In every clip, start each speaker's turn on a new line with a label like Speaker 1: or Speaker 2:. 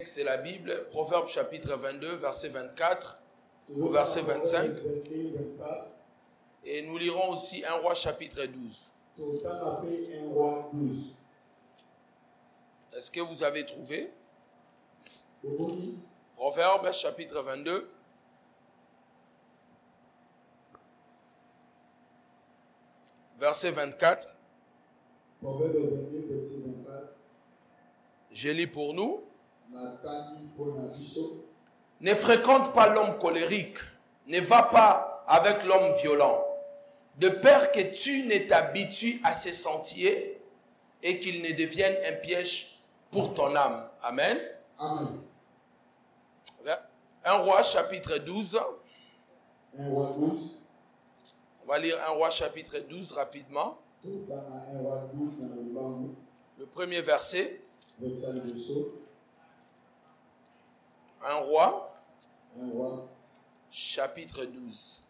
Speaker 1: Texte de la Bible, Proverbe chapitre 22, verset 24 au verset 25. Et nous lirons aussi 1 Roi chapitre 12. Est-ce que vous avez trouvé? Proverbe chapitre 22. Verset 24. Je lis pour nous. Ne fréquente pas l'homme colérique, ne va pas avec l'homme violent, de peur que tu ne t'habitues à ses sentiers et qu'il ne devienne un piège pour ton âme. Amen.
Speaker 2: Amen.
Speaker 1: 1 Roi chapitre 12.
Speaker 2: 1 Roi 12.
Speaker 1: On va lire 1 Roi chapitre 12 rapidement. Le premier verset. 1 Roi chapitre 12.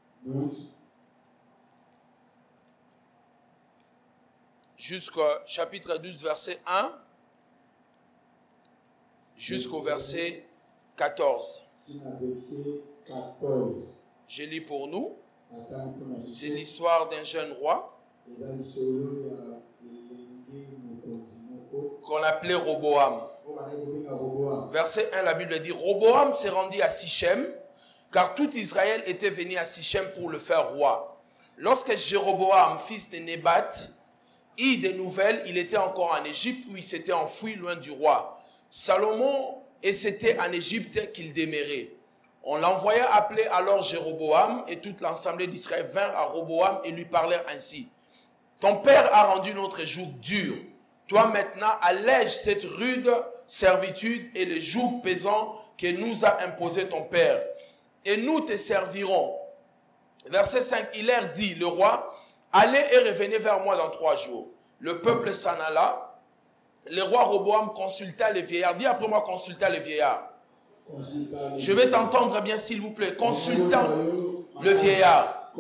Speaker 1: Jusqu'au chapitre 12, verset 1 jusqu'au verset 14. Je lis pour nous. C'est l'histoire d'un jeune roi qu'on appelait Roboam. Verset 1, la Bible dit: Roboam s'est rendu à Sichem, car tout Israël était venu à Sichem pour le faire roi. Lorsque Jéroboam, fils de Nébat, eut des nouvelles, il était encore en Égypte, où il s'était enfoui loin du roi Salomon, et c'était en Égypte qu'il demeurait. On l'envoya appeler alors Jéroboam, et toute l'assemblée d'Israël vinrent à Roboam et lui parlèrent ainsi: Ton père a rendu notre joug dur. Toi maintenant, allège cette rude servitude et le joug pesant que nous a imposé ton père, et nous te servirons. Verset 5, il leur dit, le roi: Allez et revenez vers moi dans 3 jours. Le peuple s'en alla. Le roi Roboam consulta les vieillards. Dis après moi, consulta les vieillards. Je vais t'entendre bien, s'il vous plaît. Consultant le vieillard.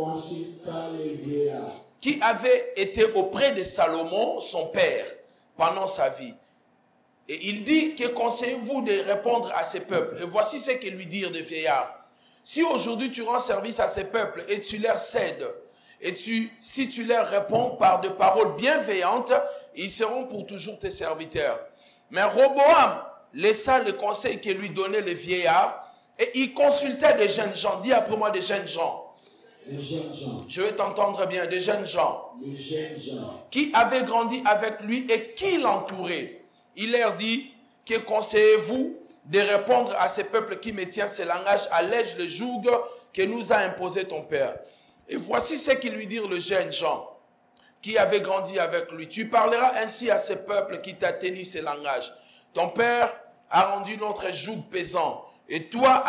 Speaker 1: Qui avait été auprès de Salomon, son père, pendant sa vie. Et il dit: que conseillez-vous de répondre à ces peuples? Et voici ce que lui dirent les vieillards. Si aujourd'hui tu rends service à ces peuples et tu leur cèdes, et si tu leur réponds par de paroles bienveillantes, ils seront pour toujours tes serviteurs. Mais Roboam laissa le conseil que lui donnaient les vieillards, et il consultait des jeunes gens. Dis après moi, des jeunes gens.
Speaker 2: Les jeunes gens.
Speaker 1: Je vais t'entendre bien, des jeunes gens.
Speaker 2: Les jeunes gens.
Speaker 1: Qui avaient grandi avec lui et qui l'entouraient. Il leur dit: que conseillez-vous de répondre à ces peuples qui me tiennent ce langage? Allège le joug que nous a imposé ton père. Et voici ce qu'ils lui dirent, le jeune Jean, qui avait grandi avec lui. Tu parleras ainsi à ces peuples qui t'a tenu ce langage. Ton père a rendu notre joug pesant, et toi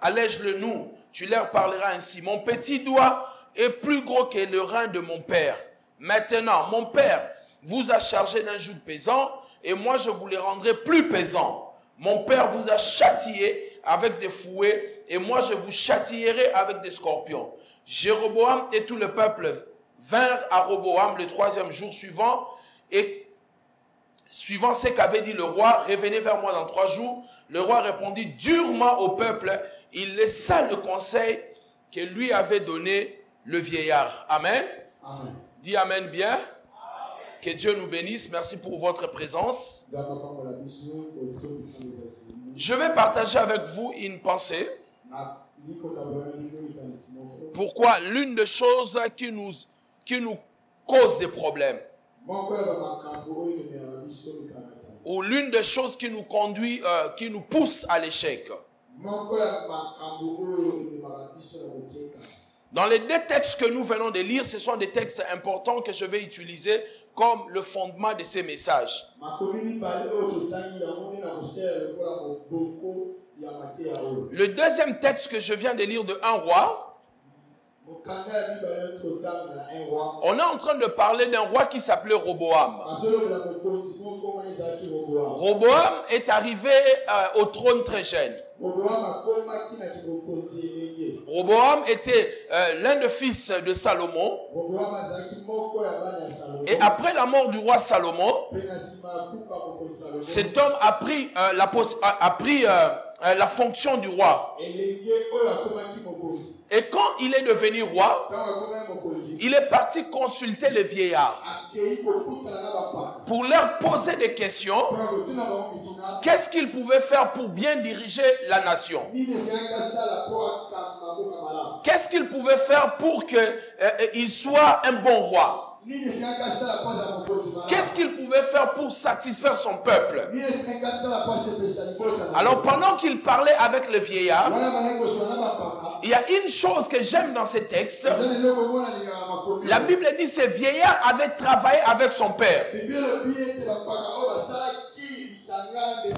Speaker 1: allège-le nous. Tu leur parleras ainsi: mon petit doigt est plus gros que le rein de mon père. Maintenant, mon père vous a chargé d'un joug pesant, et moi je vous les rendrai plus pesants. Mon père vous a châtié avec des fouets, et moi je vous châtierai avec des scorpions. Jéroboam et tout le peuple vinrent à Roboam le 3e jour suivant, et suivant ce qu'avait dit le roi: revenez vers moi dans 3 jours. Le roi répondit durement au peuple. Il laissa le conseil que lui avait donné le vieillard. Amen.
Speaker 2: Amen.
Speaker 1: Dis amen bien. Que Dieu nous bénisse. Merci pour votre présence. Je vais partager avec vous une pensée. Pourquoi l'une des choses qui nous cause des problèmes, ou l'une des choses qui nous conduit, qui nous pousse à l'échec. Dans les 2 textes que nous venons de lire, ce sont des textes importants que je vais utiliser comme le fondement de ces messages. Le 2e texte que je viens de lire de 1 Roi, On est en train de parler d'un roi qui s'appelait Roboam. Roboam est arrivé au trône très jeune. Roboam était l'un des fils de Salomon. Et après la mort du roi Salomon, cet homme a pris la fonction du roi. Et quand il est devenu roi, il est parti consulter les vieillards pour leur poser des questions. Qu'est-ce qu'il pouvait faire pour bien diriger la nation? Qu'est-ce qu'il pouvait faire pour qu'il soit un bon roi? Qu'est-ce qu'il pouvait faire pour satisfaire son peuple? Alors pendant qu'il parlait avec le vieillard, il y a une chose que j'aime dans ces textes. La Bible dit que ce vieillard avait travaillé avec son père.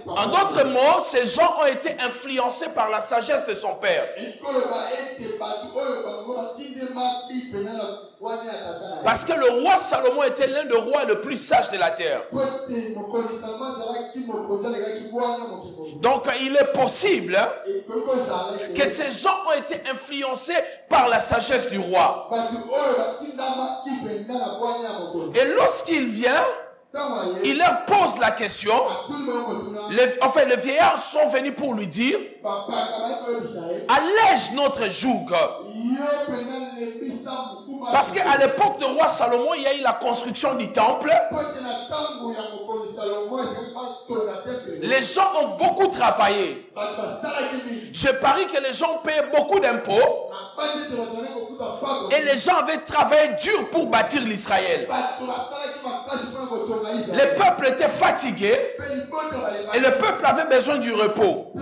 Speaker 1: En d'autres mots, ces gens ont été influencés par la sagesse de son père. Parce que le roi Salomon était l'un des rois les plus sages de la terre. Donc il est possible que ces gens ont été influencés par la sagesse du roi. Et lorsqu'il vient, il leur pose la question. Les vieillards sont venus pour lui dire: allège notre joug. Parce qu'à l'époque de roi Salomon, il y a eu la construction du temple. Les gens ont beaucoup travaillé. Je parie que les gens payaient beaucoup d'impôts. Et les gens avaient travaillé dur pour bâtir l'Israël. Les peuples étaient fatigués et le peuple avait besoin du repos.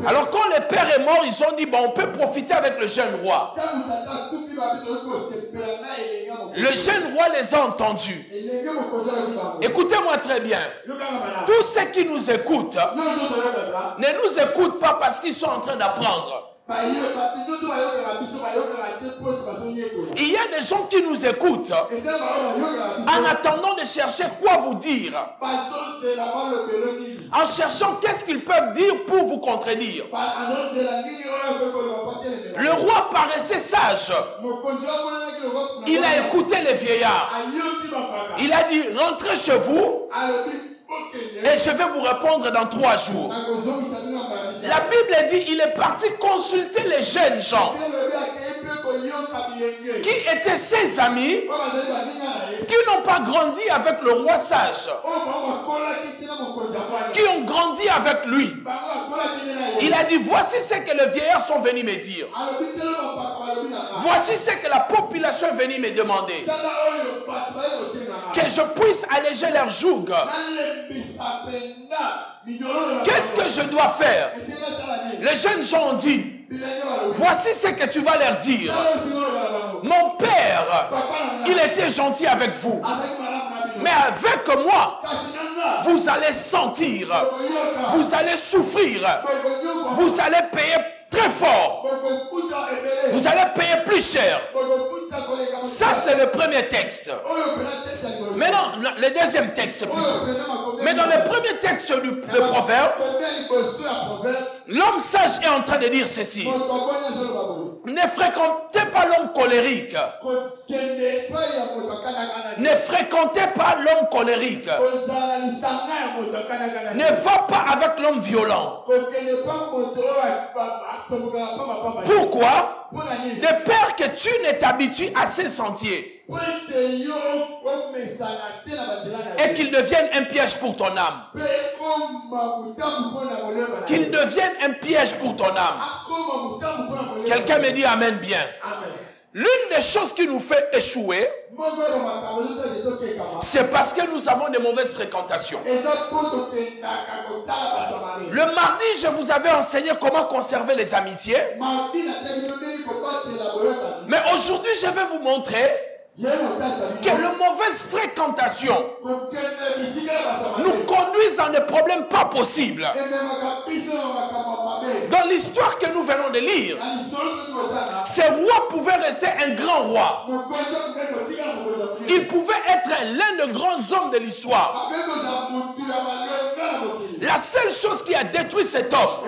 Speaker 1: Alors quand le père est mort, ils ont dit: bon, on peut profiter avec le jeune roi. Le jeune roi les a entendus. Écoutez-moi très bien. Tous ceux qui nous écoutent ne nous écoutent pas parce qu'ils sont en train d'apprendre. Il y a des gens qui nous écoutent en attendant de chercher quoi vous dire, en cherchant qu'est-ce qu'ils peuvent dire pour vous contredire. Le roi paraissait sage. Il a écouté les vieillards. Il a dit: rentrez chez vous et je vais vous répondre dans 3 jours. La Bible dit il est parti consulter les jeunes gens qui étaient ses amis, qui n'ont pas grandi avec le roi sage, qui ont grandi avec lui. Il a dit: voici ce que les vieillards sont venus me dire. Voici ce que la population est venue me demander. Que je puisse alléger leur joug. Qu'est-ce que je dois faire? Les jeunes gens ont dit: voici ce que tu vas leur dire. Mon père, il était gentil avec vous. Mais avec moi, vous allez sentir, vous allez souffrir, vous allez payer très fort. Vous allez payer plus cher. Ça, c'est le premier texte. Maintenant, le deuxième texte plutôt. Mais dans le premier texte du proverbe, l'homme sage est en train de dire ceci: ne fréquentez pas l'homme colérique. Ne fréquentez pas l'homme colérique. Ne va pas avec l'homme violent. Pourquoi? De peur que tu ne t'habitues à ces sentiers et qu'il devienne un piège pour ton âme. Qu'il devienne un piège pour ton âme. Quelqu'un me dit amen bien. L'une des choses qui nous fait échouer, c'est parce que nous avons de mauvaises fréquentations. Le mardi, je vous avais enseigné comment conserver les amitiés. Mais aujourd'hui, je vais vous montrer que les mauvaises fréquentations nous conduisent dans des problèmes pas possibles. Dans l'histoire que nous venons de lire, ce roi pouvait rester un grand roi. Il pouvait être l'un des grands hommes de l'histoire. La seule chose qui a détruit cet homme,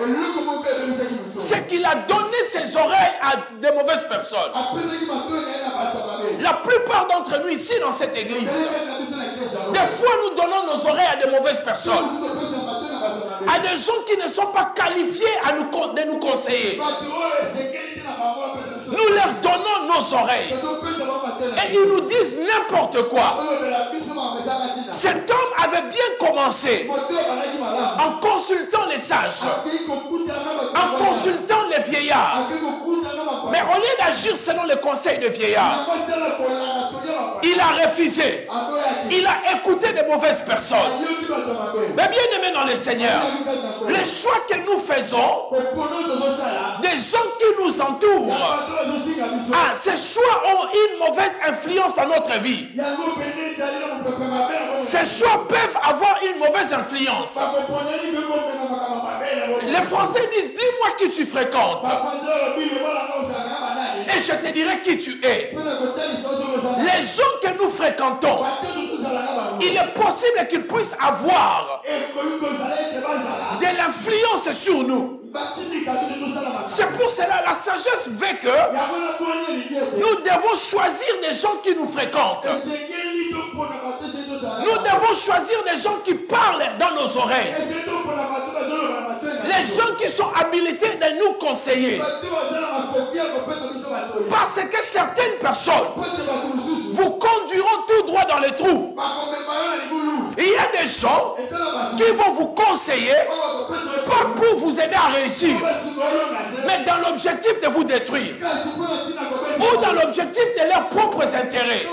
Speaker 1: c'est qu'il a donné ses oreilles à de mauvaises personnes. La plupart d'entre nous ici dans cette église, des fois nous donnons nos oreilles à de mauvaises personnes, à des gens qui ne sont pas qualifiés de nous conseiller. Nous leur donnons nos oreilles et ils nous disent n'importe quoi. Cet homme avait bien commencé en consultant les sages, en consultant les vieillards. Mais au lieu d'agir selon les conseils des vieillards, il a refusé. Il a écouté de mauvaises personnes. Mais bien aimés dans le Seigneur, les choix que nous faisons, des gens qui nous entourent, ces choix ont une mauvaise influence dans notre vie. Ces choix peuvent avoir une mauvaise influence. Les Français disent, dis-moi qui tu fréquentes et je te dirai qui tu es. Les gens que nous fréquentons, il est possible qu'ils puissent avoir de l'influence sur nous. C'est pour cela la sagesse veut que nous devons choisir des gens qui nous fréquentent. Nous devons choisir des gens qui parlent dans nos oreilles. Les gens qui sont habilités de nous conseiller. Parce que certaines personnes vous conduiront tout droit dans les trous. Il y a des gens qui vont vous conseiller, pas pour vous aider à réussir, mais dans l'objectif de vous détruire. Ou dans l'objectif de leurs propres intérêts.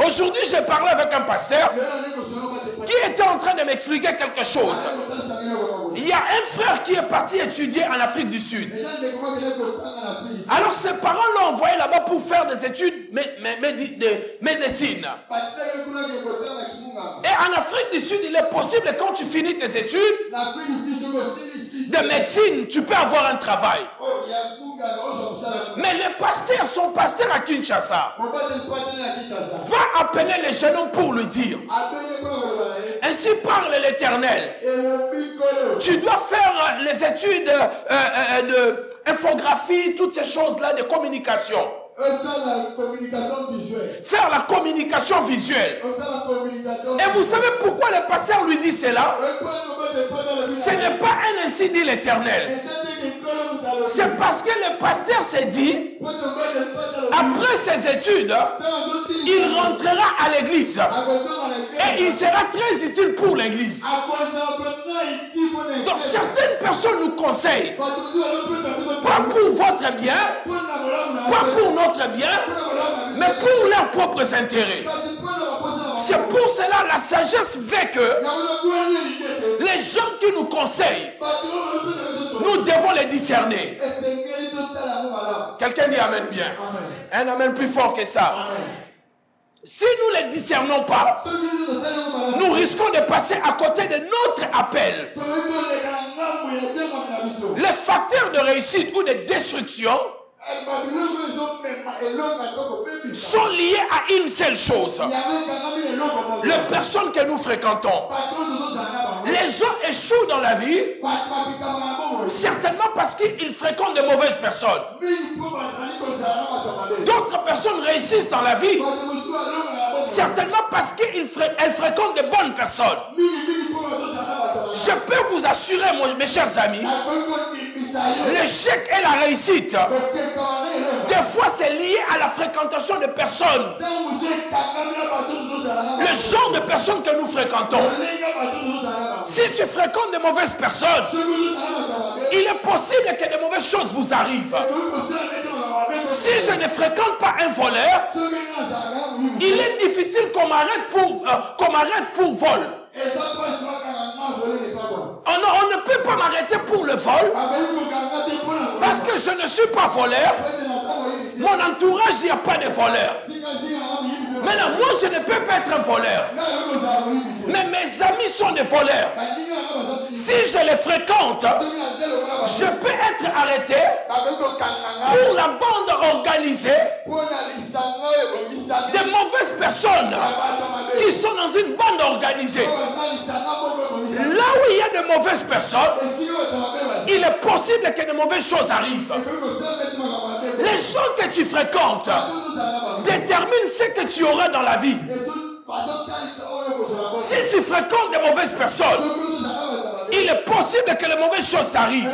Speaker 1: Aujourd'hui, j'ai parlé avec un pasteur qui était en train de m'expliquer quelque chose. Il y a un frère qui est parti étudier en Afrique du Sud. Alors ses parents l'ont envoyé là-bas pour faire des études de médecine. Et en Afrique du Sud, il est possible que quand tu finis tes études de médecine, tu peux avoir un travail. Mais les pasteurs sont pasteurs à Kinshasa. Va appeler les jeunes hommes pour lui dire. Ainsi parle l'Éternel. Tu dois faire les études d'infographie, toutes ces choses-là de communication. Faire la communication visuelle. Et vous savez pourquoi le pasteur lui dit cela? Ce n'est pas un ainsi dit l'Éternel. C'est parce que le pasteur s'est dit, après ses études, il rentrera à l'église. Et il sera très utile pour l'église. Donc certaines personnes nous conseillent, pas pour votre bien, pas pour notre bien, mais pour leurs propres intérêts. C'est pour cela la sagesse veut que les gens qui nous conseillent, nous devons les discerner. Quelqu'un dit amen bien. Un amen plus fort que ça. Si nous ne les discernons pas, nous risquons de passer à côté de notre appel. Les facteurs de réussite ou de destruction sont liés à une seule chose. Les personnes que nous fréquentons. Les gens échouent dans la vie certainement parce qu'ils fréquentent de mauvaises personnes. D'autres personnes réussissent dans la vie certainement parce qu'elles fréquentent de bonnes personnes. Je peux vous assurer, mes chers amis, l'échec et la réussite, des fois c'est lié à la fréquentation de personnes. Le genre de personnes que nous fréquentons. Si tu fréquentes de mauvaises personnes, il est possible que de mauvaises choses vous arrivent. Si je ne fréquente pas un voleur, il est difficile qu'on m'arrête pour vol. On ne peut pas m'arrêter pour le vol parce que je ne suis pas voleur. Mon entourage, il n'y a pas de voleurs. Maintenant, moi, je ne peux pas être un voleur. Mais mes amis sont des voleurs. Si je les fréquente, je peux être arrêté pour la bande organisée des mauvaises personnes qui sont dans une bande organisée. Là où il y a de mauvaises personnes, il est possible que de mauvaises choses arrivent. Les gens que tu fréquentes déterminent ce que tu auras dans la vie. Si tu fréquentes de mauvaises personnes, il est possible que les mauvaises choses t'arrivent.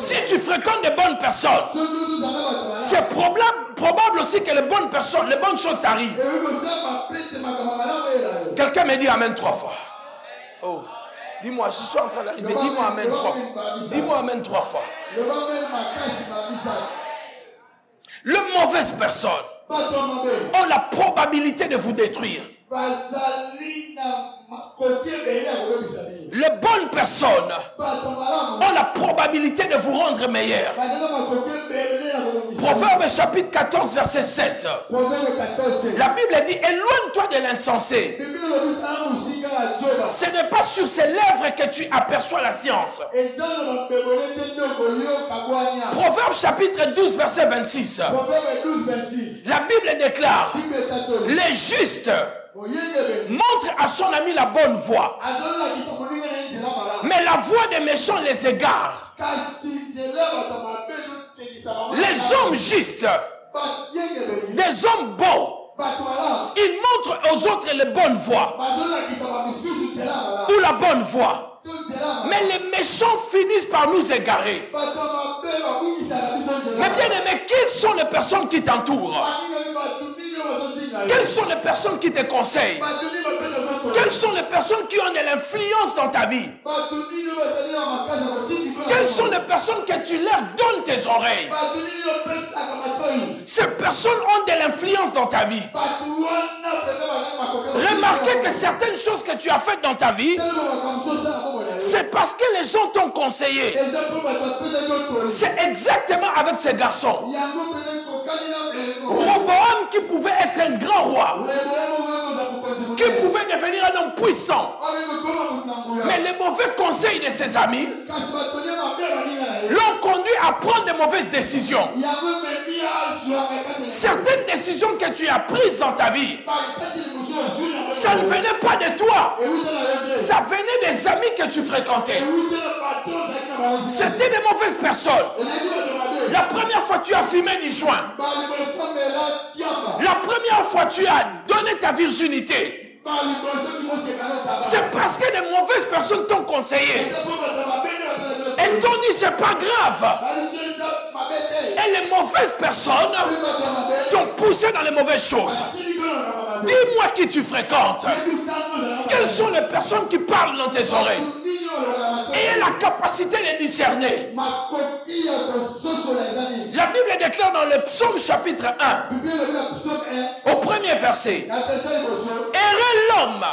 Speaker 1: Si tu fréquentes de bonnes personnes, c'est probable aussi que les bonnes choses t'arrivent. Quelqu'un me dit Amen 3 fois. Oh, dis-moi, je suis en train d'arriver. Dis-moi Amen 3 fois. Dis-moi Amen 3 fois. Les mauvaises personnes ont la probabilité de vous détruire. Les bonnes personnes ont la probabilité de vous rendre meilleur. Proverbe chapitre 14 verset 7. La Bible dit, éloigne-toi de l'insensé. Ce n'est pas sur ses lèvres que tu aperçois la science. Proverbe chapitre 12 verset 26. La Bible déclare, les justes montrent à son ami la bonne voie, mais la voie des méchants les égare. Les hommes justes, des hommes bons, ils montrent aux autres les bonnes voies ou la bonne voie, mais les méchants finissent par nous égarer. Mais bien aimé, quelles sont les personnes qui t'entourent? Quelles sont les personnes qui te conseillent? Quelles sont les personnes qui ont de l'influence dans ta vie? Quelles sont les personnes que tu leur donnes tes oreilles? Ces personnes ont de l'influence dans ta vie. Remarquez que certaines choses que tu as faites dans ta vie, c'est parce que les gens t'ont conseillé. C'est exactement avec ces garçons. Roboam qui pouvait être un grand roi, qui pouvait devenir un homme puissant, mais les mauvais conseils de ses amis l'ont conduit à prendre de mauvaises décisions. Certaines décisions que tu as prises dans ta vie, ça ne venait pas de toi, ça venait des amis que tu fréquentais. C'était des mauvaises personnes. La première fois tu as fumé du joint, la première fois tu as donné ta virginité, c'est parce que des mauvaises personnes t'ont conseillé. Elles t'ont dit c'est pas grave. Et les mauvaises personnes t'ont poussé dans les mauvaises choses. Dis-moi qui tu fréquentes. Quelles sont les personnes qui parlent dans tes oreilles? Ayez la capacité de discerner. La Bible déclare dans le psaume chapitre 1, au premier verset, errer l'homme.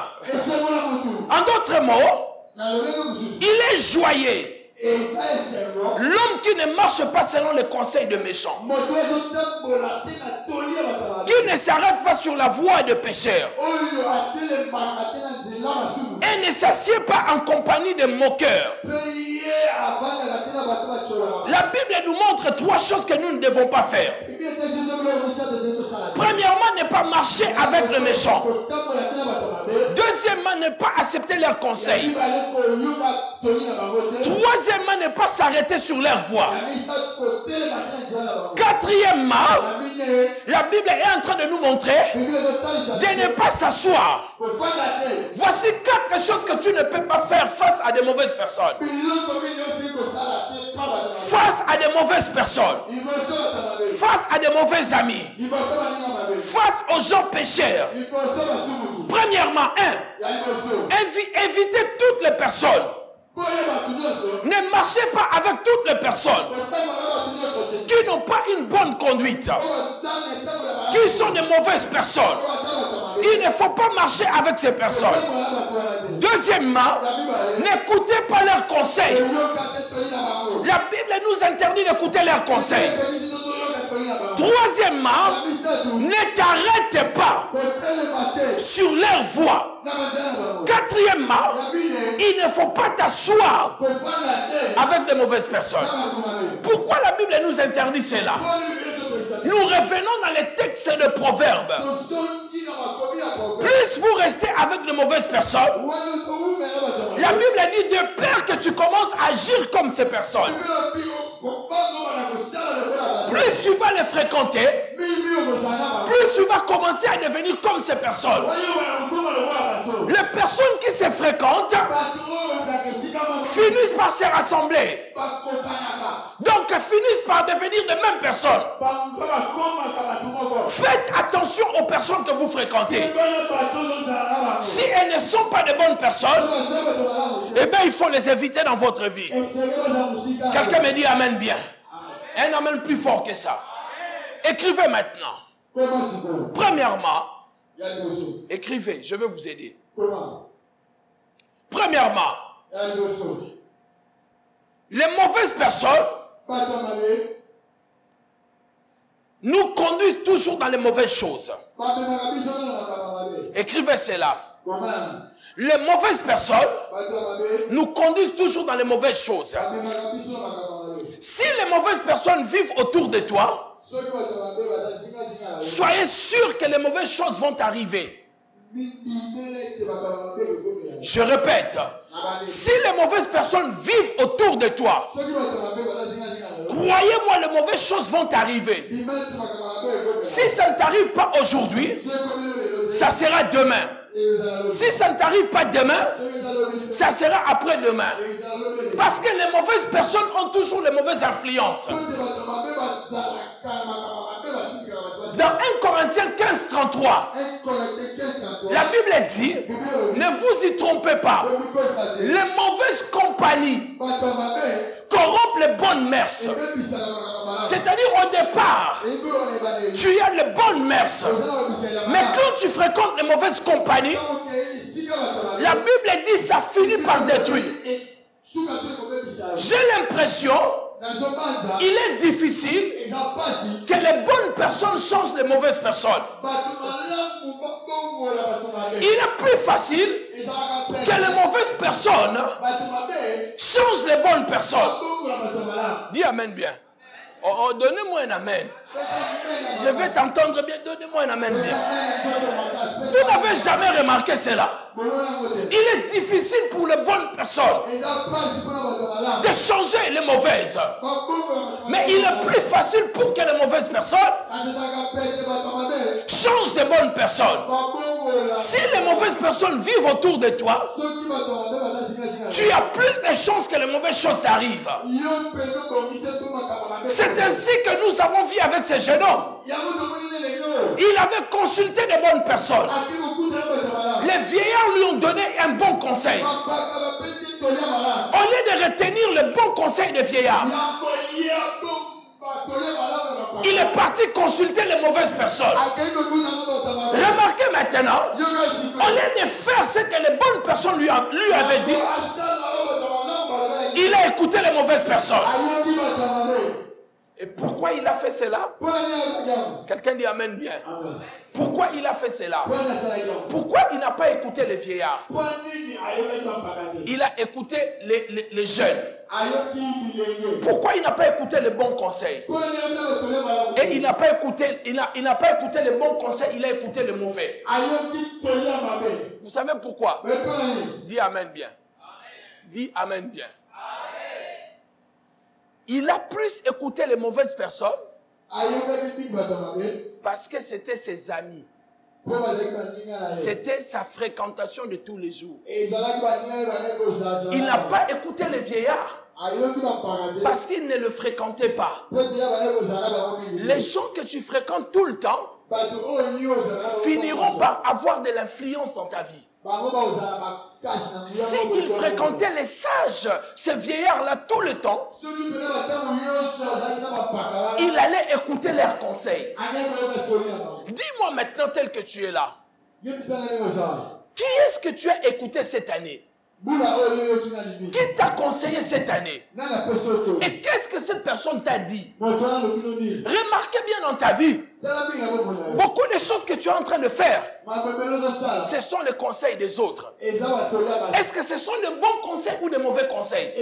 Speaker 1: En d'autres mots, il est joyeux. L'homme qui ne marche pas selon les conseils de méchants, qui ne s'arrête pas sur la voie de pécheurs, et ne s'assied pas en compagnie de moqueurs. La Bible nous montre 3 choses que nous ne devons pas faire. Premièrement, ne pas marcher avec le méchant. Deuxièmement, ne pas accepter leurs conseils. Troisièmement, ne pas s'arrêter sur leur voie. Quatrièmement, la Bible est en train de nous montrer de ne pas s'asseoir. Voici 4 choses que tu ne peux pas faire face à de mauvaises personnes. Face à de mauvaises personnes. Face à de mauvais amis. Face aux gens pécheurs. Premièrement, évitez toutes les personnes. Ne marchez pas avec toutes les personnes qui n'ont pas une bonne conduite, qui sont de mauvaises personnes. Il ne faut pas marcher avec ces personnes. Deuxièmement, n'écoutez pas leurs conseils. La Bible nous interdit d'écouter leurs conseils. Troisièmement, ne t'arrête pas sur leur voie. Quatrièmement, il ne faut pas t'asseoir avec de mauvaises personnes. Pourquoi la Bible nous interdit cela? Nous revenons dans les textes de Proverbes. Plus vous restez avec de mauvaises personnes, la Bible dit de peur que tu commences à agir comme ces personnes. Plus tu vas les fréquenter, plus tu vas commencer à devenir comme ces personnes. Les personnes qui se fréquentent finissent par se rassembler. Donc finissent par devenir de mêmes personnes. Faites attention aux personnes que vous fréquentez. Si elles ne sont pas de bonnes personnes, eh bien il faut les éviter dans votre vie. Quelqu'un me dit amen bien. Un amen plus fort que ça. Écrivez maintenant. Premièrement, écrivez, je vais vous aider. Premièrement, les mauvaises personnes nous conduisent toujours dans les mauvaises choses. Écrivez cela. Les mauvaises personnes nous conduisent toujours dans les mauvaises choses. Si les mauvaises personnes vivent autour de toi, soyez sûr que les mauvaises choses vont arriver. Je répète, si les mauvaises personnes vivent autour de toi, croyez-moi, les mauvaises choses vont arriver. Si ça ne t'arrive pas aujourd'hui, ça sera demain. Si ça ne t'arrive pas demain, ça sera après-demain. Parce que les mauvaises personnes ont toujours les mauvaises influences. Dans 1 Corinthiens 15, 33, la Bible dit, ne vous y trompez pas, les mauvaises compagnies corrompent les bonnes mœurs. C'est-à-dire au départ, tu as les bonnes mœurs. Mais quand tu fréquentes les mauvaises compagnies, la Bible dit ça finit par détruire. J'ai l'impression, il est difficile que les bonnes personnes changent les mauvaises personnes. Il est plus facile que les mauvaises personnes changent les bonnes personnes. Dis amen bien. Oh, donnez-moi un amen. Je vais t'entendre bien. Donnez-moi un amen bien. Vous n'avez jamais remarqué cela? Il est difficile pour les bonnes personnes de changer les mauvaises. Mais il est plus facile pour que les mauvaises personnes changent de bonnes personnes. Si les mauvaises personnes vivent autour de toi, tu as plus de chances que les mauvaises choses t'arrivent. C'est ainsi que nous avons vu avec ce jeune homme. Il avait consulté de bonnes personnes. Les vieillards lui ont donné un bon conseil. Au lieu de retenir le bon conseil des vieillards, il est parti consulter les mauvaises personnes. Remarquez maintenant, au lieu de faire ce que les bonnes personnes lui avaient dit, il a écouté les mauvaises personnes. Et pourquoi il a fait cela? Quelqu'un dit amen bien. Pourquoi il a fait cela? Pourquoi il n'a pas écouté les vieillards? Il a écouté les jeunes. Pourquoi il n'a pas écouté les bons conseils? Et il n'a pas écouté, il n'a pas écouté les bons conseils, il a écouté les mauvais. Vous savez pourquoi? Dis amen bien. Dis amen bien. Il a plus écouté les mauvaises personnes parce que c'était ses amis. C'était sa fréquentation de tous les jours. Il n'a pas écouté les vieillards parce qu'il ne le fréquentait pas. Les gens que tu fréquentes tout le temps finiront par avoir de l'influence dans ta vie. S'il fréquentait les sages, ces vieillards-là tout le temps, il allait écouter leurs conseils. Dis-moi maintenant tel que tu es là. Qui est-ce que tu as écouté cette année? Qui t'a conseillé conseillé cette année? Et qu'est-ce que cette personne t'a dit? Remarquez bien dans ta vie, beaucoup de choses que tu es en train de faire, ce sont les conseils des autres. Est-ce que ce sont de bons conseils ou de mauvais conseils?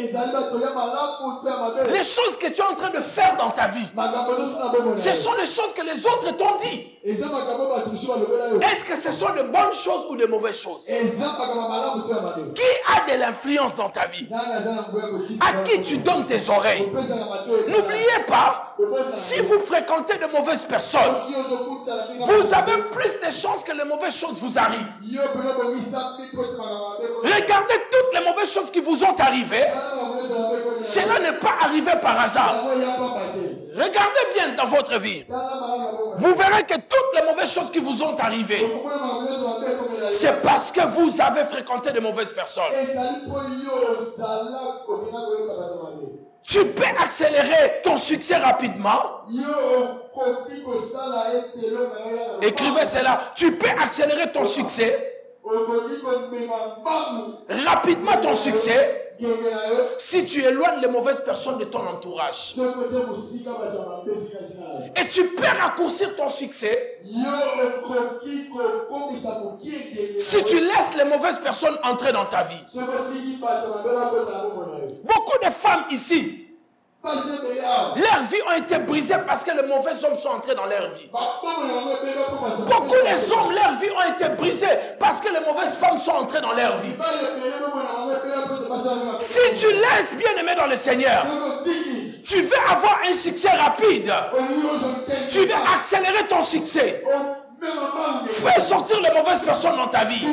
Speaker 1: Les choses que tu es en train de faire dans ta vie, ce sont les choses que les autres t'ont dit. Est-ce que ce sont de bonnes choses ou de mauvaises choses? Qui a de l'influence dans ta vie? À qui tu donnes tes oreilles? N'oubliez pas, si vous fréquentez de mauvaises personnes, vous avez plus de chances que les mauvaises choses vous arrivent. Regardez toutes les mauvaises choses qui vous ont arrivé. Cela n'est pas arrivé par hasard. Regardez bien dans votre vie. Vous verrez que toutes les mauvaises choses qui vous ont arrivé, c'est parce que vous avez fréquenté de mauvaises personnes. Tu peux accélérer ton succès rapidement. Écrivez cela. Tu peux accélérer ton succès rapidement, ton succès, si tu éloignes les mauvaises personnes de ton entourage. Et tu peux raccourcir ton succès si tu laisses les mauvaises personnes entrer dans ta vie. Beaucoup de femmes ici, leurs vies ont été brisées parce que les mauvais hommes sont entrés dans leur vie. Beaucoup de hommes, leurs vies ont été brisées parce que les mauvaises femmes sont entrées dans leur vie. Si tu laisses bien aimer dans le Seigneur, tu veux avoir un succès rapide. Tu veux accélérer ton succès. Fais sortir les mauvaises personnes dans ta vie.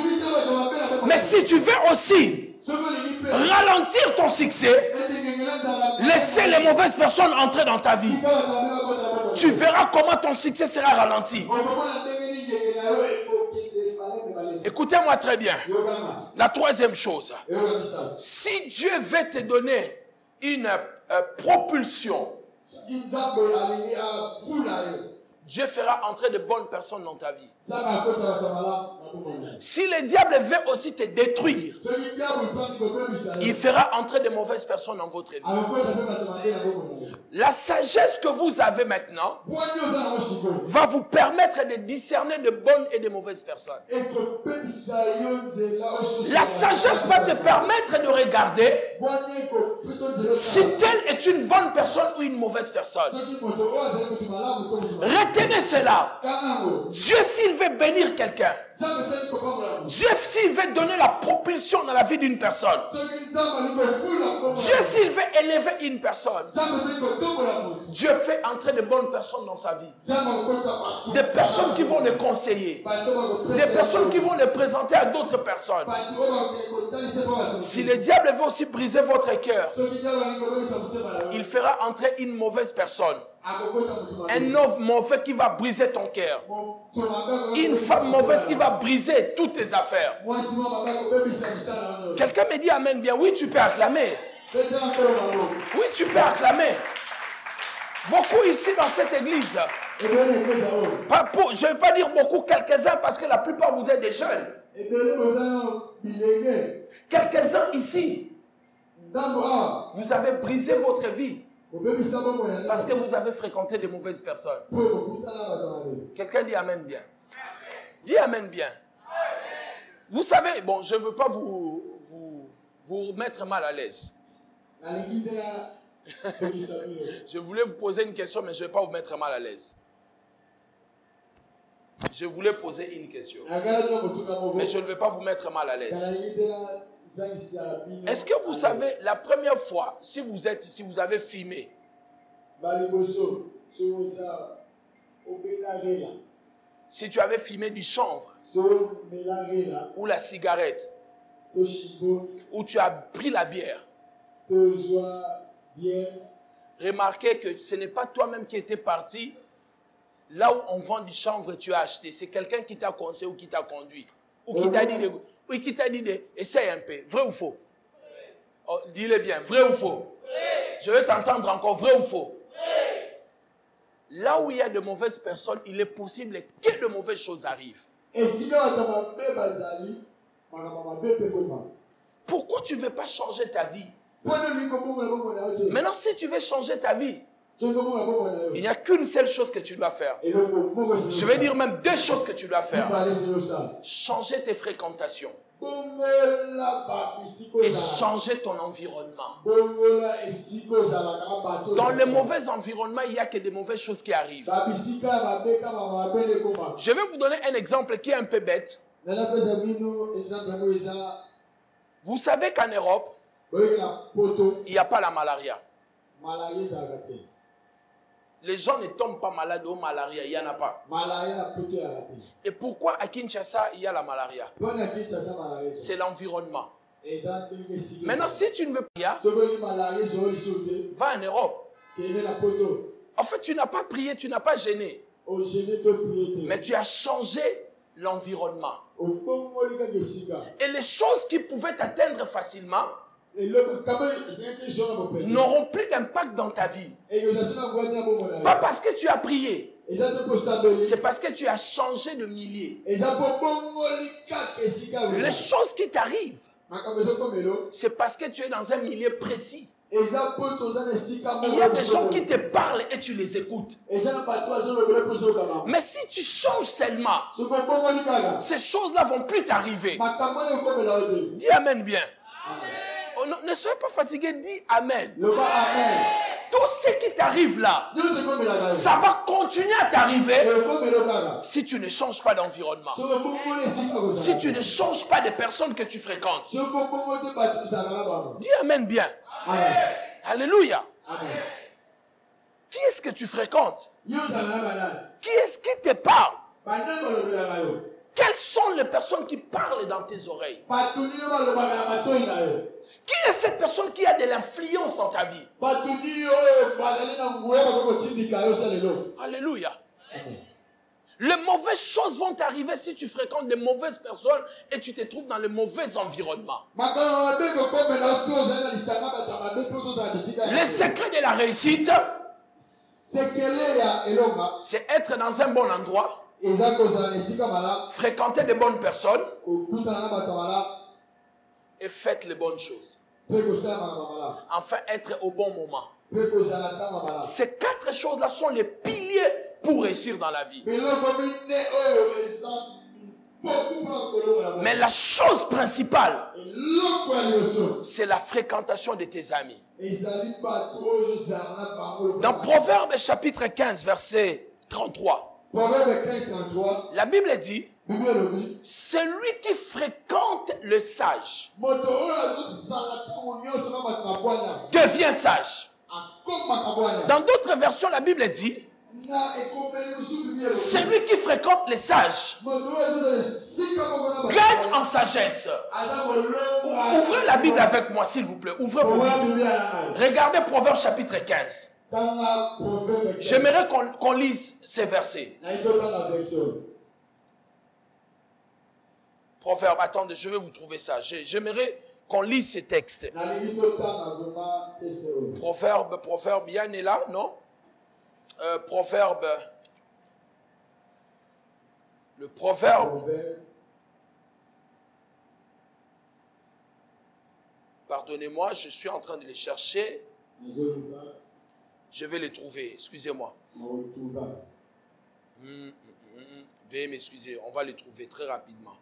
Speaker 1: Mais si tu veux aussi ralentir ton succès, laisser les mauvaises personnes entrer dans ta vie, tu verras comment ton succès sera ralenti. Écoutez-moi très bien. La troisième chose, si Dieu veut te donner une propulsion, Dieu fera entrer de bonnes personnes dans ta vie. Si le diable veut aussi te détruire, il fera entrer de mauvaises personnes dans votre vie. La sagesse que vous avez maintenant va vous permettre de discerner de bonnes et de mauvaises personnes. La sagesse va te permettre de regarder si telle est une bonne personne ou une mauvaise personne. Retenez cela. Dieu, s'il veut bénir quelqu'un, Dieu, s'il veut donner la propulsion dans la vie d'une personne, Dieu, s'il veut élever une personne, Dieu fait entrer de bonnes personnes dans sa vie. Des personnes qui vont le conseiller, des personnes qui vont le présenter à d'autres personnes. Si le diable veut aussi briser votre cœur, il fera entrer une mauvaise personne. Un homme mauvais qui va briser ton cœur. Une femme mauvaise qui va briser toutes tes affaires. Quelqu'un me dit amen bien. Oui, tu peux acclamer. Oui, tu peux acclamer. Beaucoup ici dans cette église. Je ne vais pas dire beaucoup, quelques-uns, parce que la plupart vous êtes des jeunes. Quelques-uns ici, vous avez brisé votre vie. Parce que vous avez fréquenté de mauvaises personnes. Quelqu'un dit amen bien. Dis amen bien. Vous savez, bon, je ne veux pas vous mettre mal à l'aise. Je voulais vous poser une question, mais je ne vais pas vous mettre mal à l'aise. Je voulais poser une question, mais je ne vais pas vous mettre mal à l'aise. Est-ce que vous savez, la première fois, si vous avez filmé, si tu avais filmé du chanvre, ou la cigarette, ou tu as pris la bière, remarquez que ce n'est pas toi-même qui étais parti là où on vend du chanvre et tu as acheté. C'est quelqu'un qui t'a conseillé ou qui t'a conduit. Ou qui t'a dit, essaye un peu. Vrai ou faux? Oh, dis-le bien. Vrai ou faux? Je vais t'entendre encore. Vrai ou faux? Là où il y a de mauvaises personnes, il est possible que de mauvaises choses arrivent. Pourquoi tu ne veux pas changer ta vie? Maintenant, si tu veux changer ta vie, il n'y a qu'une seule chose que tu dois faire. Je vais dire même deux choses que tu dois faire. Changer tes fréquentations. Et changer ton environnement. Dans le mauvais environnement, il n'y a que des mauvaises choses qui arrivent. Je vais vous donner un exemple qui est un peu bête. Vous savez qu'en Europe, il n'y a pas la malaria. Les gens ne tombent pas malades au malaria, il n'y en a pas. Et pourquoi à Kinshasa, il y a la malaria? C'est l'environnement. Maintenant, si tu ne veux pas, va en Europe. En fait, tu n'as pas prié, tu n'as pas gêné. Mais tu as changé l'environnement. Et les choses qui pouvaient t'atteindre facilement n'auront plus d'impact dans ta vie. Pas parce que tu as prié. C'est parce que tu as changé de milieu. Les choses qui t'arrivent, c'est parce que tu es dans un milieu précis. Il y a des gens qui te parlent et tu les écoutes. Mais si tu changes seulement, ces choses-là ne vont plus t'arriver. Dis Amen bien. Oh, non, ne soyez pas fatigué, dis Amen. Tout ce qui t'arrive là, ça va continuer à t'arriver si tu ne changes pas d'environnement. Si tu ne changes pas de personnes que tu fréquentes. Dis Amen bien.
Speaker 2: Amen.
Speaker 1: Alléluia.
Speaker 2: Amen.
Speaker 1: Qui est-ce que tu fréquentes? Qui est-ce qui te parle? Quelles sont les personnes qui parlent dans tes oreilles? Qui est cette personne qui a de l'influence dans ta vie? Alléluia.
Speaker 2: Amen.
Speaker 1: Les mauvaises choses vont t'arriver si tu fréquentes de mauvaises personnes et tu te trouves dans le mauvais environnement. Le secret de la réussite, c'est être dans un bon endroit, fréquenter de bonnes personnes et faire les bonnes choses. Enfin, être au bon moment. Ces quatre choses-là sont les piliers pour réussir dans la vie. Mais la chose principale, c'est la fréquentation de tes amis. Dans Proverbe chapitre 15, verset 33, la Bible dit, celui qui fréquente le sage devient sage. Dans d'autres versions, la Bible dit, celui qui fréquente les sages gagne en sagesse. Ouvrez la Bible avec moi, s'il vous plaît. Ouvrez vos Bibles. Regardez Proverbe chapitre 15. J'aimerais qu'on lise ces versets. Proverbe, attendez, je vais vous trouver ça. J'aimerais qu'on lise ces textes. Proverbe, Yann est là, non? Proverbe. Le proverbe. Pardonnez-moi, je suis en train de les chercher. Je vais les trouver, excusez-moi. Veuillez m'excuser, on va les trouver très rapidement.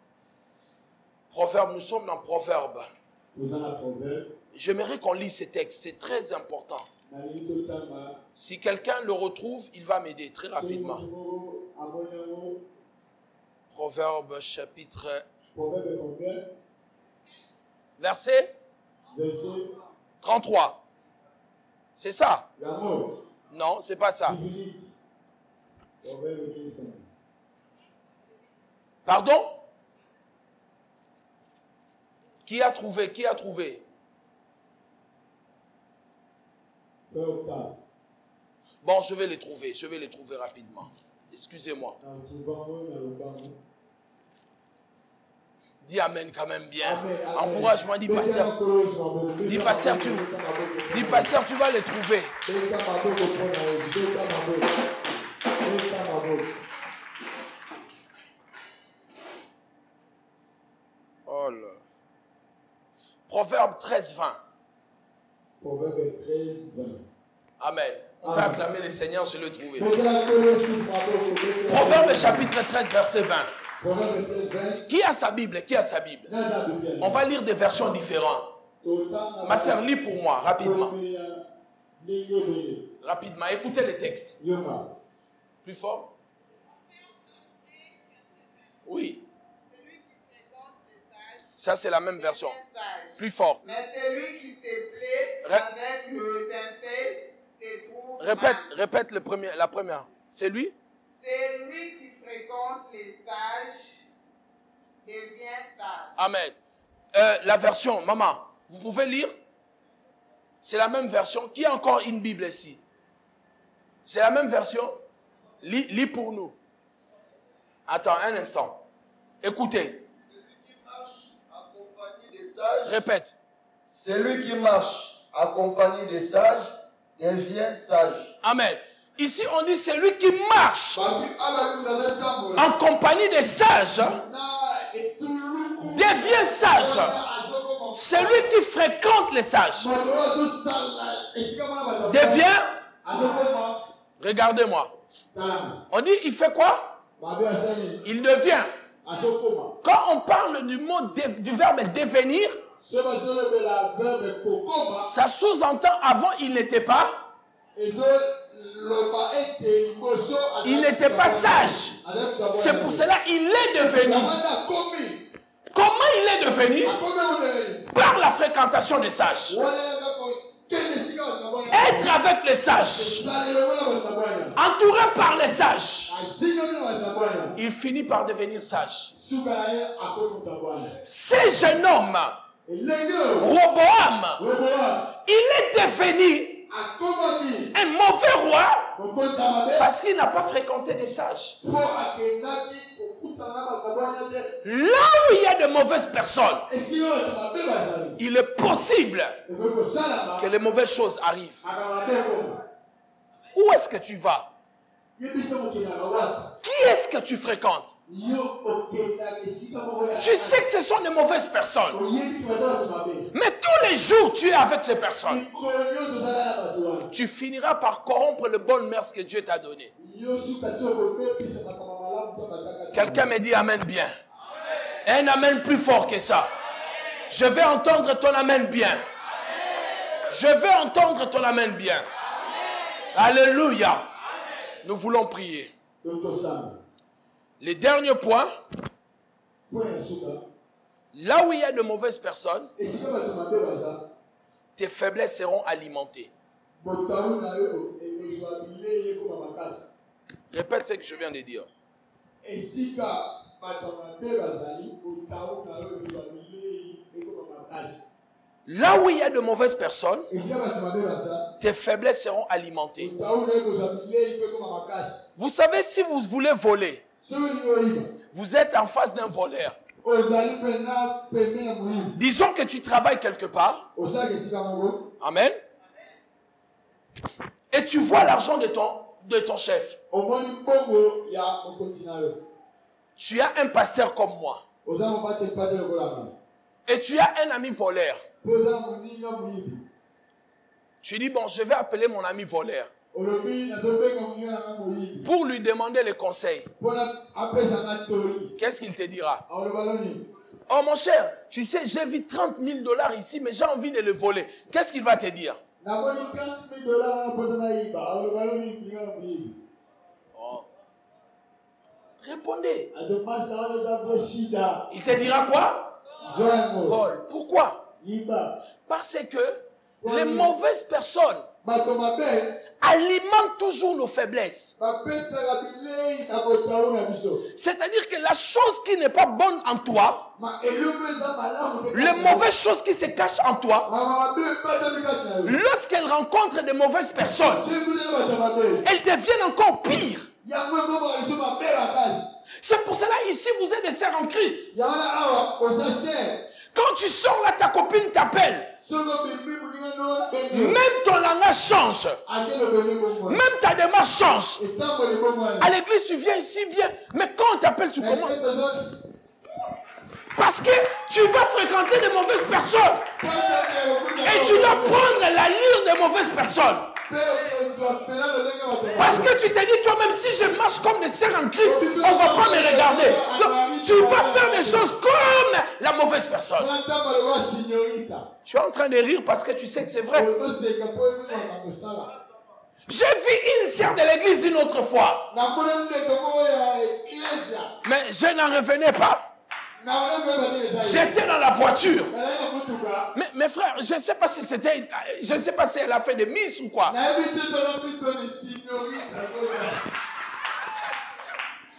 Speaker 1: Proverbe, nous sommes dans Proverbe. J'aimerais qu'on lise ces textes, c'est très important. Si quelqu'un le retrouve, il va m'aider très rapidement. Proverbe chapitre... Verset 33. C'est ça? Non, c'est pas ça. Pardon? Qui a trouvé? Qui a trouvé? Bon, je vais les trouver rapidement. Excusez-moi. Dis Amen quand même bien. Encourage-moi, dis pasteur. Dis pasteur, tu vas les trouver. Oh là. Proverbe 13, 20.
Speaker 2: Proverbe 13, 20.
Speaker 1: Amen. On peut acclamer le Seigneur, je l'ai trouvé.
Speaker 2: Proverbe
Speaker 1: Proverbe chapitre 13, verset 20.
Speaker 2: 13, 20.
Speaker 1: Qui a sa Bible? Qui a sa Bible? On va lire des versions différentes. Ma sœur, lis pour moi, rapidement. Rapidement, écoutez le texte. Plus fort? Oui. Ça, c'est la même version. Plus fort.
Speaker 3: Mais celui qui se plaît avec le sincère se trouve
Speaker 1: Répète la première. C'est lui?
Speaker 3: Celui qui fréquente les sages devient sage.
Speaker 1: Amen. La version, maman, vous pouvez lire? C'est la même version. Qui a encore une Bible ici? C'est la même version? Lis pour nous. Attends, un instant. Écoutez.
Speaker 4: Celui qui marche en compagnie des sages.
Speaker 1: Répète.
Speaker 4: Celui qui marche en compagnie des sages devient sage.
Speaker 1: Amen. Ici, on dit celui qui marche en compagnie des sages devient sage. Celui qui fréquente les sages devient. Regardez-moi. On dit, il fait quoi? Il devient. Quand on parle du mot du verbe devenir, ça sous-entend avant il n'était pas. Il n'était pas sage. C'est pour cela qu'il est devenu. Comment il est devenu? Par la fréquentation des sages. Être avec les sages. Entouré par les sages. Il finit par devenir sage. Ce jeune homme, Roboam, il est devenu un mauvais roi parce qu'il n'a pas fréquenté des sages. Là où il y a de mauvaises personnes, il est possible que les mauvaises choses arrivent. Où est-ce que tu vas? Qui est-ce que tu fréquentes? Tu sais que ce sont de mauvaises personnes. Mais tous les jours, tu es avec ces personnes. Tu finiras par corrompre le bon mœurs que Dieu t'a donné. Quelqu'un me dit amen bien. Un amen plus fort que ça. Je vais entendre ton amen bien. Je vais entendre ton amen bien. Alléluia. Nous voulons prier. Les derniers points. Là où il y a de mauvaises personnes, tes faiblesses seront alimentées. Répète ce que je viens de dire. Là où il y a de mauvaises personnes, tes faiblesses seront alimentées. Vous savez, si vous voulez voler, vous êtes en face d'un voleur. Disons que tu travailles quelque part. Amen. Et tu vois l'argent de ton chef. Tu as un pasteur comme moi. Et tu as un ami voleur. Tu dis, bon, je vais appeler mon ami voleur pour lui demander les conseils. Qu'est-ce qu'il te dira? Oh mon cher, tu sais, j'ai vu 30 000 $ ici, mais j'ai envie de le voler. Qu'est-ce qu'il va te dire? Oh. Répondez. Il te dira quoi? Vol. Pourquoi? Parce que les mauvaises personnes alimentent toujours nos faiblesses. C'est-à-dire que la chose qui n'est pas bonne en toi, les mauvaises choses qui se cachent en toi, lorsqu'elles rencontrent de mauvaises personnes, elles deviennent encore pires. C'est pour cela ici vous êtes des sœurs en Christ. Quand tu sors là, ta copine t'appelle. Même ton langage change. Même ta démarche change. À l'église, tu viens ici bien. Mais quand on t'appelle, tu commences. Parce que tu vas fréquenter de mauvaises personnes. Et tu dois prendre l'allure des mauvaises personnes. Parce que tu t'es dit toi-même, si je marche comme des sœurs en Christ, on ne va pas me regarder. Donc, tu vas faire des choses comme la mauvaise personne. Tu es en train de rire parce que tu sais que c'est vrai. J'ai vu une sœur de l'église une autre fois. Mais je n'en revenais pas. J'étais dans la voiture. Mais mes frères, je ne sais pas si c'était... Je ne sais pas si elle a fait des misses ou quoi.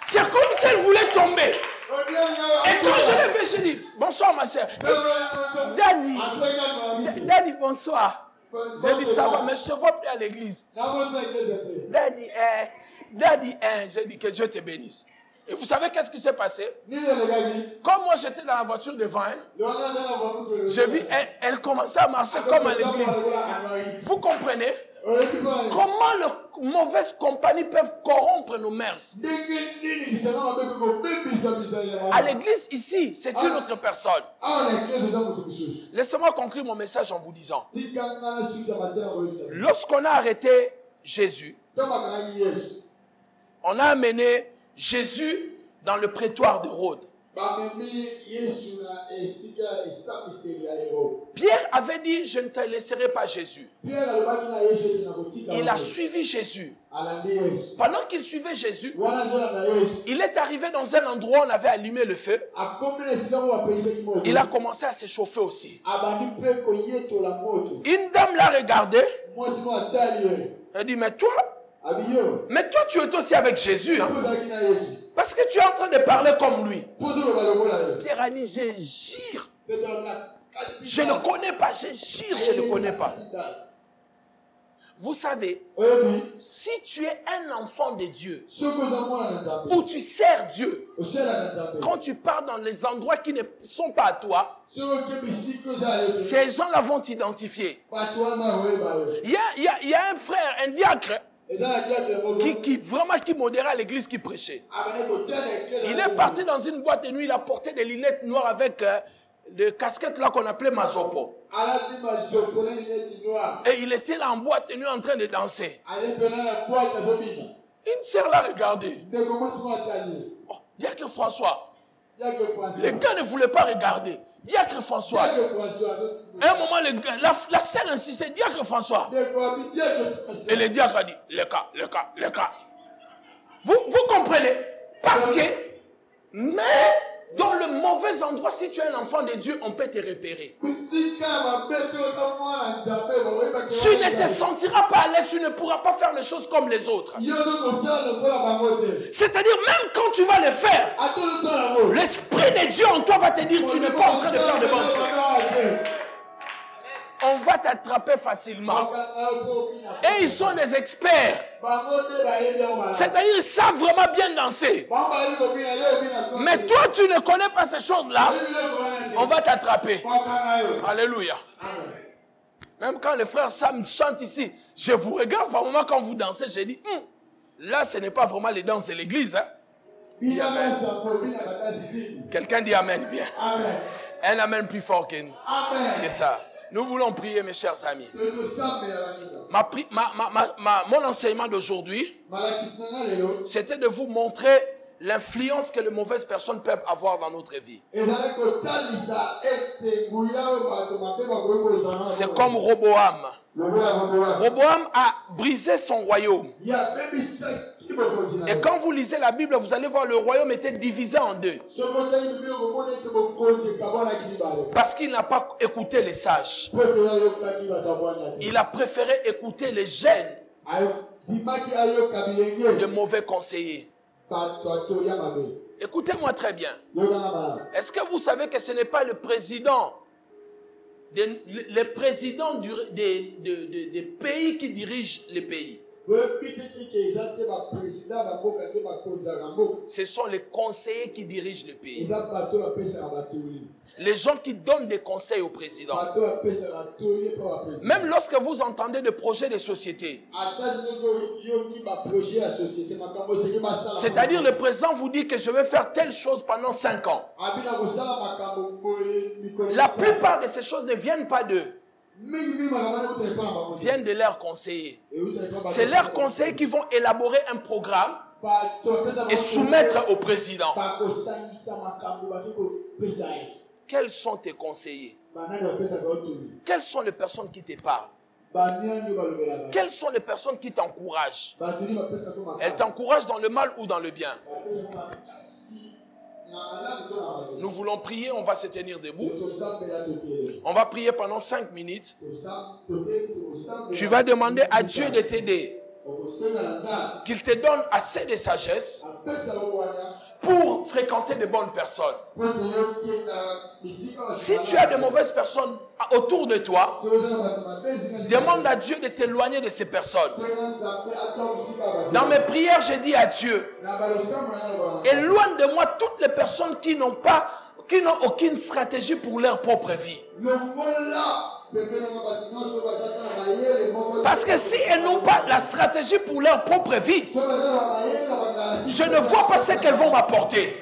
Speaker 1: C'est comme si elle voulait tomber. Et quand je l'ai fait, je dis, bonsoir ma sœur. Daddy, bonsoir. J'ai dit, ça va, mais je ne te vois plus à l'église. Daddy, j'ai dit que Dieu te bénisse. Et vous savez qu'est-ce qui s'est passé? Comme moi j'étais dans la voiture devant elle, j'ai vu elle commençait à marcher comme à l'église. Vous comprenez? Comment les mauvaises compagnies peuvent corrompre nos mœurs? À l'église ici, c'est une autre personne. Laissez-moi conclure mon message en vous disant, lorsqu'on a arrêté Jésus, on a amené Jésus dans le prétoire de Rhodes. Pierre avait dit, je ne te laisserai pas Jésus. Il a suivi Jésus. Pendant qu'il suivait Jésus, il est arrivé dans un endroit où on avait allumé le feu. Il a commencé à se chauffer aussi. Une dame l'a regardé. Elle dit, mais toi, tu es aussi avec Jésus. Hein? Parce que tu es en train de parler comme lui. Pierre a dit, je jure. Je ne connais pas, je jure, je ne connais pas. Vous savez, si tu es un enfant de Dieu, ou tu sers Dieu, quand tu pars dans les endroits qui ne sont pas à toi, ces gens-là vont t'identifier. Il y a un frère, un diacre, qui modérait à l'église, qui prêchait. Il est parti dans une boîte de nuit, il a porté des lunettes noires avec des casquettes là qu'on appelait mazopo. Et il était là en boîte de nuit en train de danser. Une sœur l'a regardé. Oh, Diacre François. Les gars ne voulaient pas regarder. Diacre François. À un moment, la sœur insistait, Diacre François. Et le diacre a dit, le cas. Vous comprenez? Parce que, mais dans le mauvais endroit, si tu es un enfant de Dieu, on peut te repérer. Tu ne te sentiras pas à l'aise, tu ne pourras pas faire les choses comme les autres. C'est-à-dire, même quand tu vas le faire, l'Esprit de Dieu en toi va te dire, tu n'es pas en train de faire de bonnes choses. On va t'attraper facilement. Et ils sont des experts. C'est-à-dire, ils savent vraiment bien danser. Mais toi, tu ne connais pas ces choses-là. On va t'attraper. Alléluia. Même quand le frère Sam chante ici, je vous regarde par moment quand vous dansez, j'ai dit, là, ce n'est pas vraiment les danses de l'église. Hein? Amen. Quelqu'un dit Amen bien. Un Amen plus fort que ça. Nous voulons prier, mes chers amis. Mon enseignement d'aujourd'hui, c'était de vous montrer l'influence que les mauvaises personnes peuvent avoir dans notre vie. C'est comme Roboam. Roboam a brisé son royaume. Et quand vous lisez la Bible, vous allez voir le royaume était divisé en deux. Parce qu'il n'a pas écouté les sages. Il a préféré écouter les jeunes de mauvais conseillers. Écoutez-moi très bien. Est-ce que vous savez que ce n'est pas le président des pays qui dirigent les pays? Ce sont les conseillers qui dirigent le pays. Les gens qui donnent des conseils au président. Même lorsque vous entendez des projets de société, c'est-à-dire le président vous dit que je vais faire telle chose pendant 5 ans. La plupart de ces choses ne viennent pas d'eux, viennent de leurs conseillers. C'est leurs conseillers qui vont élaborer un programme et soumettre au président. Quels sont tes conseillers? Quelles sont les personnes qui te parlent? Quelles sont les personnes qui t'encouragent? Elles t'encouragent dans le mal ou dans le bien? Nous voulons prier, on va se tenir debout. On va prier pendant 5 minutes. Tu vas demander à Dieu de t'aider, qu'il te donne assez de sagesse pour fréquenter de bonnes personnes. Si tu as de mauvaises personnes autour de toi, demande à Dieu de t'éloigner de ces personnes. Dans mes prières, j'ai dit à Dieu, éloigne de moi toutes les personnes qui n'ont aucune stratégie pour leur propre vie. Parce que si elles n'ont pas la stratégie pour leur propre vie, je ne vois pas ce qu'elles vont m'apporter.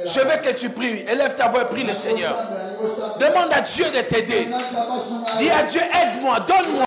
Speaker 1: Je veux que tu pries. Élève ta voix et prie le Seigneur. Demande à Dieu de t'aider. Dis à Dieu, aide-moi, donne-moi.